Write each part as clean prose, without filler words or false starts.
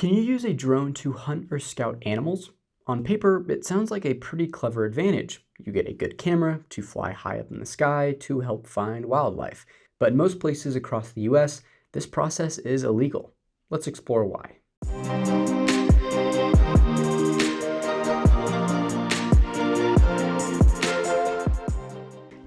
Can you use a drone to hunt or scout animals? On paper, it sounds like a pretty clever advantage. You get a good camera to fly high up in the sky to help find wildlife. But in most places across the US, this process is illegal. Let's explore why.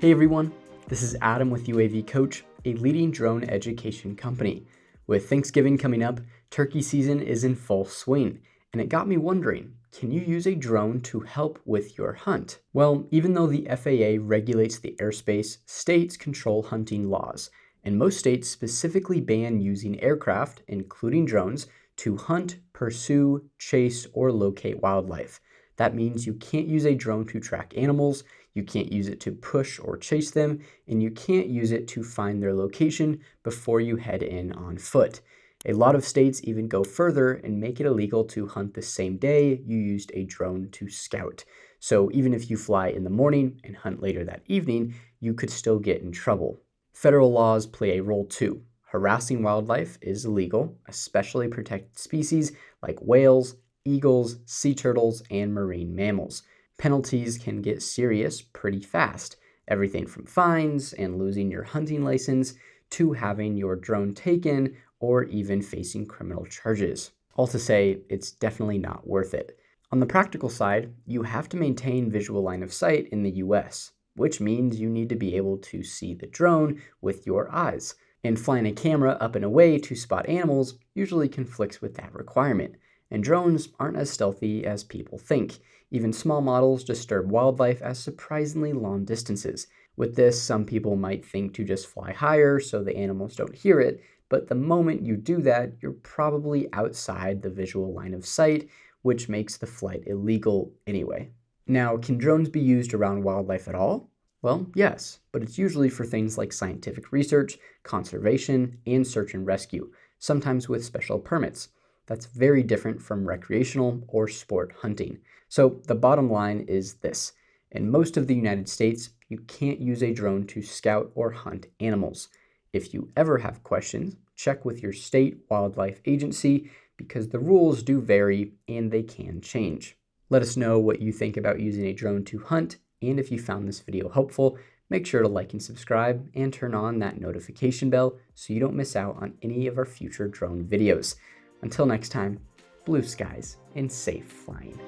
Hey everyone, this is Adam with UAV Coach, a leading drone education company. With Thanksgiving coming up, turkey season is in full swing, and it got me wondering, can you use a drone to help with your hunt? Well, even though the FAA regulates the airspace, states control hunting laws, and most states specifically ban using aircraft, including drones, to hunt, pursue, chase, or locate wildlife. That means you can't use a drone to track animals, you can't use it to push or chase them, and you can't use it to find their location before you head in on foot. A lot of states even go further and make it illegal to hunt the same day you used a drone to scout. So even if you fly in the morning and hunt later that evening, you could still get in trouble. Federal laws play a role too. Harassing wildlife is illegal, especially protected species like whales, eagles, sea turtles, and marine mammals. Penalties can get serious pretty fast. Everything from fines and losing your hunting license to having your drone taken or even facing criminal charges. All to say, it's definitely not worth it. On the practical side, you have to maintain visual line of sight in the US, which means you need to be able to see the drone with your eyes. And flying a camera up and away to spot animals usually conflicts with that requirement. And drones aren't as stealthy as people think. Even small models disturb wildlife at surprisingly long distances. With this, some people might think to just fly higher so the animals don't hear it, but the moment you do that, you're probably outside the visual line of sight, which makes the flight illegal anyway. Now, can drones be used around wildlife at all? Well, yes, but it's usually for things like scientific research, conservation, and search and rescue, sometimes with special permits. That's very different from recreational or sport hunting. So the bottom line is this. In most of the United States, you can't use a drone to scout or hunt animals. If you ever have questions, check with your state wildlife agency because the rules do vary and they can change. Let us know what you think about using a drone to hunt, and if you found this video helpful, make sure to like and subscribe and turn on that notification bell so you don't miss out on any of our future drone videos. Until next time, blue skies and safe flying.